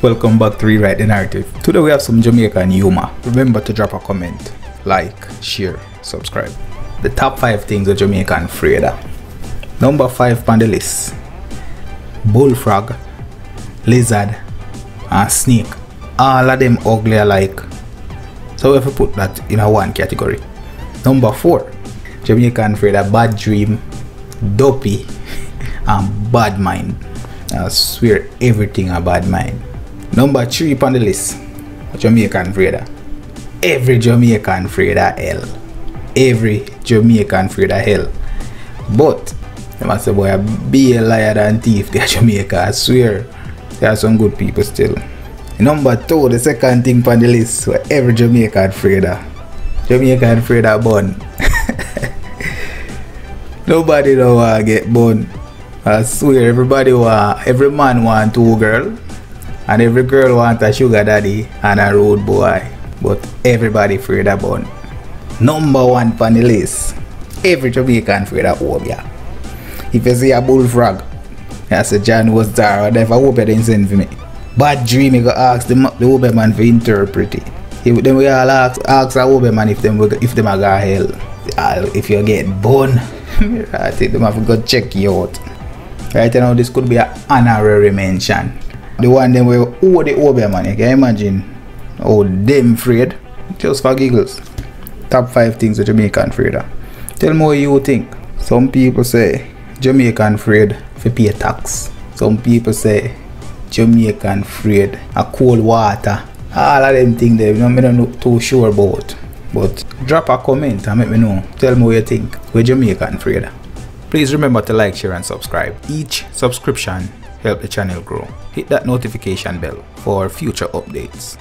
Welcome back to Rewrite the Narrative. Today we have some Jamaican humor. Remember to drop a comment, like, share, subscribe. The top 5 things a Jamaican afraid of. Number 5 on the list: bullfrog, lizard, and snake. All of them ugly alike. So we have to put that in a one category. Number 4, Jamaican afraid of bad dream, dopey, and bad mind. I swear everything a bad mind. Number 3 on the list, Jamaican afraid of. Every Jamaican afraid of hell. Every Jamaican afraid of hell. But they must say, boy, be a liar than thief there, Jamaica. I swear there are some good people still. Number 2, the second thing on the list, where every Jamaican afraid of. Jamaican afraid of bun. Nobody don't want to get bun. I swear every man want 2 girls. And every girl want a sugar daddy and a road boy. But everybody afraid of bun. Number 1 on the list, every Jamaican afraid of obia. If you see a bullfrog, you say John was there, or if I hope you didn't send for me. Bad dream, you go ask the obia man for interpret it. Then we all ask a obia man if them are got hell. If you get bun, I think them have to go check you out. Right now, this could be an honorary mention. The one them where all the obia man, you can imagine how them afraid. Just for giggles. Top 5 things that Jamaican afraid of. Tell me what you think. Some people say Jamaican afraid to pay tax. Some people say Jamaican afraid of cold water. All of them things there, I'm not too sure about. But drop a comment and let me know. Tell me what you think. We're Jamaican afraid of. Please remember to like, share and subscribe. Each subscription helps the channel grow. Hit that notification bell for future updates.